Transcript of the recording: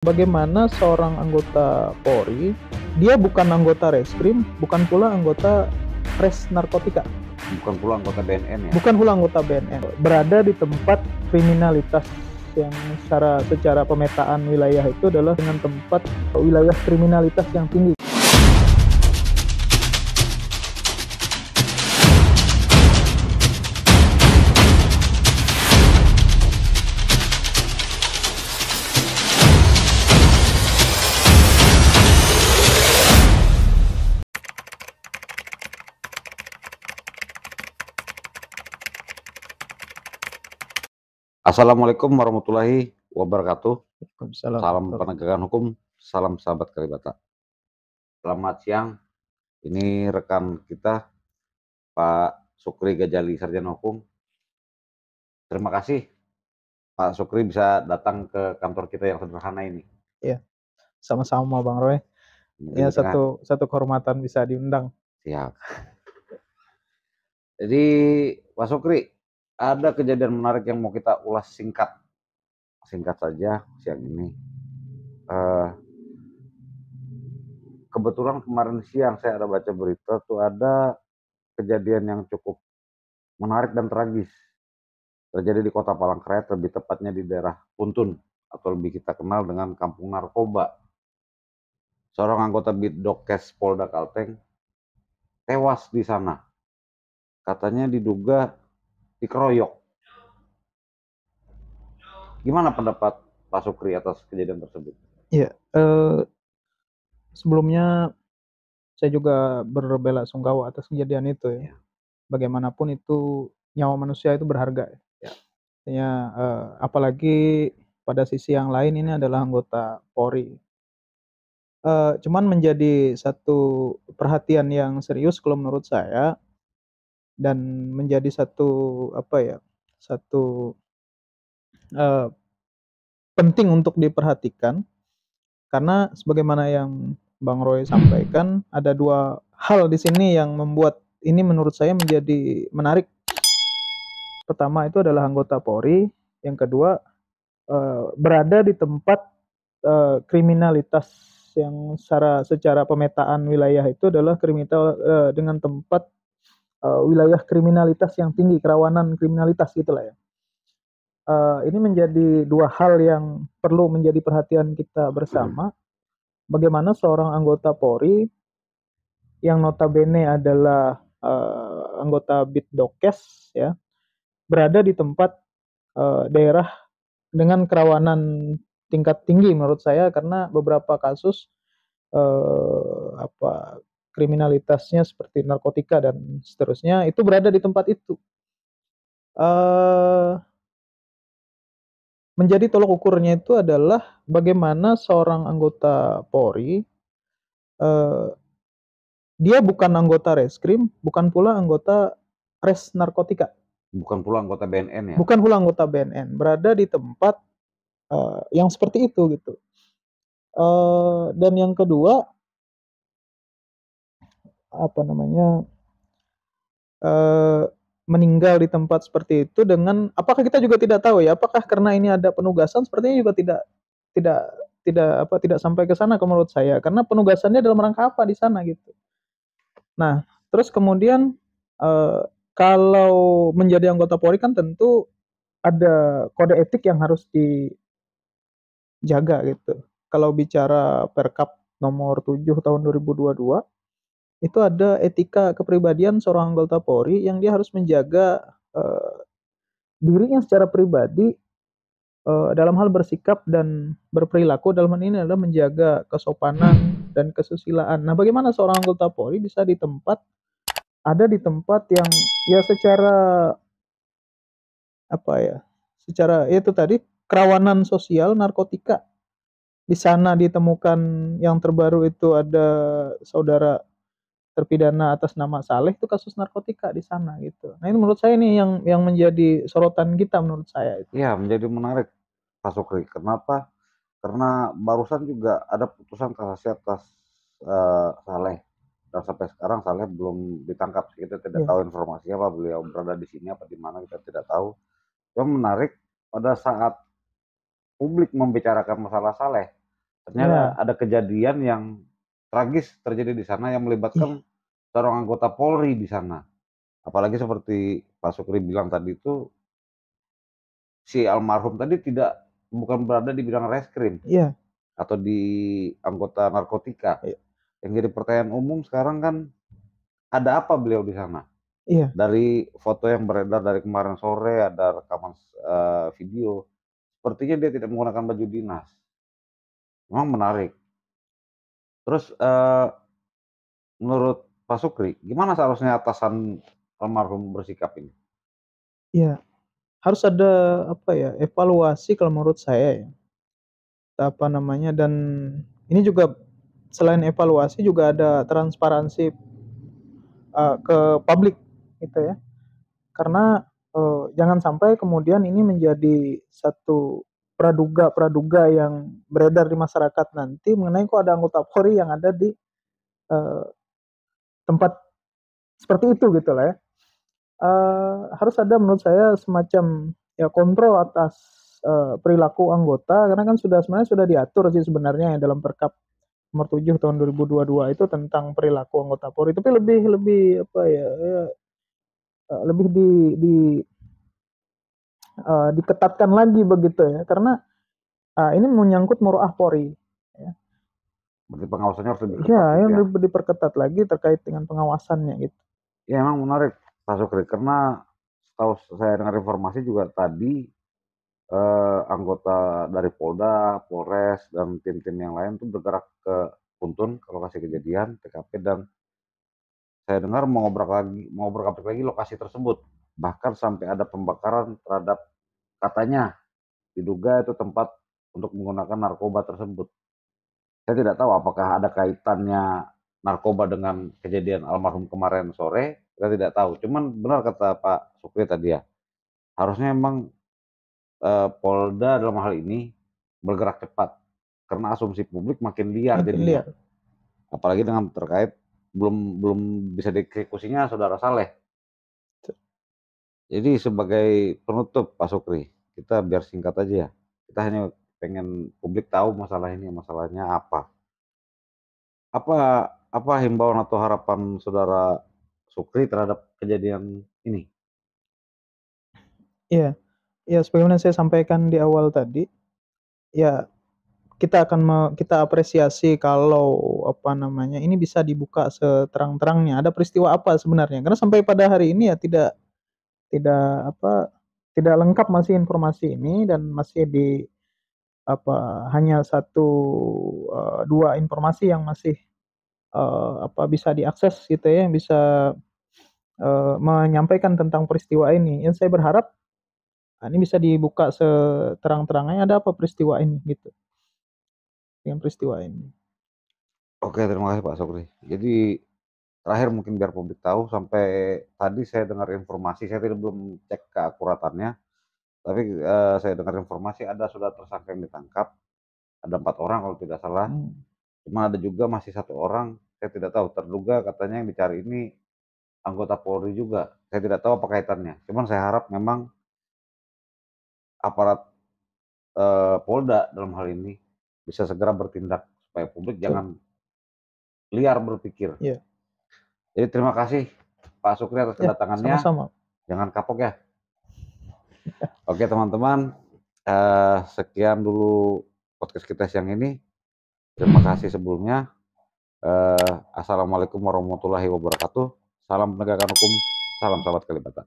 Bagaimana seorang anggota Polri, dia bukan anggota Reskrim, bukan pula anggota Res Narkotika, Bukan pula anggota BNN ya? bukan pula anggota BNN, berada di tempat kriminalitas yang secara pemetaan wilayah itu adalah dengan tempat wilayah kriminalitas yang tinggi. Assalamualaikum warahmatullahi wabarakatuh. Waalaikumsalam. Salam penegakan hukum, salam sahabat Kalibata. Selamat siang, ini rekan kita Pak Sukri Gajali, Sarjana Hukum. Terima kasih Pak Sukri bisa datang ke kantor kita yang sederhana ini. Iya, sama-sama Bang Roy. Ya, satu kehormatan bisa diundang. Siap. Jadi Pak Sukri, ada kejadian menarik yang mau kita ulas singkat saja siang ini. Kebetulan kemarin siang saya ada baca berita tuh ada kejadian yang cukup menarik dan tragis terjadi di Kota Palangkaraya, lebih tepatnya di daerah Puntun atau lebih kita kenal dengan Kampung Narkoba. Seorang anggota Bitdokes Polda Kalteng tewas di sana. Katanya diduga dikeroyok. Gimana pendapat Pak Sukri atas kejadian tersebut? Iya, sebelumnya saya juga berbelasungkawa atas kejadian itu ya. Bagaimanapun itu nyawa manusia itu berharga ya. Artinya, apalagi pada sisi yang lain ini adalah anggota Polri. Cuman menjadi satu perhatian yang serius kalau menurut saya dan menjadi satu apa ya, satu, eee, penting untuk diperhatikan karena sebagaimana yang Bang Roy sampaikan ada 2 hal di sini yang membuat ini menurut saya menjadi menarik. Pertama itu adalah anggota Polri, yang kedua, berada di tempat, kriminalitas yang secara pemetaan wilayah itu adalah dengan tempat, wilayah kriminalitas yang tinggi, kerawanan kriminalitas gitulah ya. Ini menjadi 2 hal yang perlu menjadi perhatian kita bersama, bagaimana seorang anggota Polri yang notabene adalah, anggota Bitdokes ya, berada di tempat, daerah dengan kerawanan tingkat tinggi menurut saya karena beberapa kasus, kriminalitasnya seperti narkotika dan seterusnya itu berada di tempat itu. Eee, Menjadi tolok ukurnya itu adalah bagaimana seorang anggota Polri, eee, dia bukan anggota Reskrim, bukan pula anggota Res Narkotika, Bukan pula anggota BNN ya? bukan pula anggota BNN, berada di tempat, yang seperti itu gitu. Dan yang kedua, apa namanya, eee, meninggal di tempat seperti itu dengan apakah kita juga tidak tahu ya, apakah karena ini ada penugasan sepertinya juga tidak tidak sampai ke sana kalau menurut saya, karena penugasannya dalam rangka apa di sana gitu. Nah, terus kemudian, eee, kalau menjadi anggota Polri kan tentu ada kode etik yang harus dijaga gitu. Kalau bicara Perkap nomor 7 tahun 2022 itu ada etika kepribadian seorang anggota Polri yang dia harus menjaga, dirinya secara pribadi, dalam hal bersikap dan berperilaku dalam hal ini adalah menjaga kesopanan dan kesusilaan. Nah, bagaimana seorang anggota Polri bisa ada di tempat yang ya secara apa ya, secara ya itu tadi kerawanan sosial narkotika. Di sana ditemukan yang terbaru itu ada saudara terpidana atas nama Saleh itu kasus narkotika di sana gitu. Nah, ini menurut saya ini yang menjadi sorotan kita menurut saya itu. Iya, menjadi menarik Pak Sukri. Kenapa? Karena barusan juga ada putusan kasasi atas Saleh dan sampai sekarang Saleh belum ditangkap. Kita tidak Iya, tahu informasinya apa beliau berada di sini apa di mana kita tidak tahu. Yang menarik pada saat publik membicarakan masalah Saleh, ternyata Iya, ada kejadian yang tragis terjadi di sana yang iya, melibatkan seorang anggota Polri di sana. Apalagi seperti Pak Sukri bilang tadi itu, si almarhum tadi bukan berada di bidang reskrim iya, atau di anggota narkotika. iya, Yang jadi pertanyaan umum sekarang kan, ada apa beliau di sana? iya, Dari foto yang beredar dari kemarin sore, ada rekaman video, sepertinya dia tidak menggunakan baju dinas. Memang menarik. Terus, menurut Pak Sukri, gimana seharusnya atasan almarhum bersikap ini? iya. Harus ada, apa ya, evaluasi kalau menurut saya ya, apa namanya, dan ini juga selain evaluasi juga ada transparansi, ke publik gitu ya. Karena, jangan sampai kemudian ini menjadi satu praduga-praduga yang beredar di masyarakat nanti mengenai kok ada anggota Polri yang ada di, eee, tempat seperti itu gitu lah ya. Harus ada menurut saya semacam ya kontrol atas, perilaku anggota karena kan sebenarnya sudah diatur sih sebenarnya ya dalam Perkap Nomor 7 Tahun 2022 itu tentang perilaku anggota Polri, tapi lebih lebih apa ya, lebih diketatkan lagi begitu ya, karena, ini menyangkut muruah Polri, ya. Berarti pengawasannya harus lebih Iya, ketat gitu yang ya? lebih diperketat lagi terkait dengan pengawasannya gitu. Ya emang menarik Pak Sukri, karena setahu saya dengar informasi juga tadi, anggota dari Polda, Polres, dan tim-tim yang lain tuh bergerak ke Puntun ke lokasi kejadian, TKP, dan saya dengar mau obrak-abrik lagi lokasi tersebut. Bahkan sampai ada pembakaran terhadap, katanya diduga itu tempat untuk menggunakan narkoba tersebut. Saya tidak tahu apakah ada kaitannya narkoba dengan kejadian almarhum kemarin sore, kita tidak tahu. Cuman benar kata Pak Sukri tadi ya, harusnya memang, Polda dalam hal ini bergerak cepat, karena asumsi publik makin liar Makin jadinya. liar. Apalagi dengan terkait belum belum bisa dieksekusinya Saudara Saleh. Jadi sebagai penutup Pak Sukri, kita biar singkat aja ya, kita hanya pengen publik tahu masalah ini, masalahnya apa. Apa apa himbauan atau harapan Saudara Sukri terhadap kejadian ini? Iya, iya sebagaimana saya sampaikan di awal tadi, ya kita apresiasi kalau, apa namanya, ini bisa dibuka seterang-terangnya, ada peristiwa apa sebenarnya, karena sampai pada hari ini ya tidak, apa, tidak lengkap masih informasi ini dan masih hanya satu 2 informasi yang masih, bisa diakses gitu ya, yang bisa, menyampaikan tentang peristiwa ini. Yang saya berharap, ini bisa dibuka seterang-terangnya, ada apa peristiwa ini gitu, dengan peristiwa ini. Oke, terima kasih Pak Sukri. Jadi terakhir mungkin biar publik tahu, sampai tadi saya dengar informasi, saya belum cek keakuratannya, tapi, saya dengar informasi sudah tersangka yang ditangkap, ada 4 orang kalau tidak salah. Mmm, Cuma ada juga masih satu orang, saya tidak tahu, terduga katanya yang dicari ini anggota Polri juga. Saya tidak tahu apa kaitannya. Cuman saya harap memang aparat, Polda dalam hal ini bisa segera bertindak supaya publik betul, jangan liar berpikir. iya, Jadi terima kasih Pak Sukri atas iya, kedatangannya, sama-sama. jangan kapok ya. Oke teman-teman, sekian dulu podcast kita siang ini. Terima kasih sebelumnya. Assalamualaikum warahmatullahi wabarakatuh. Salam penegakan hukum, salam sahabat Kalibata.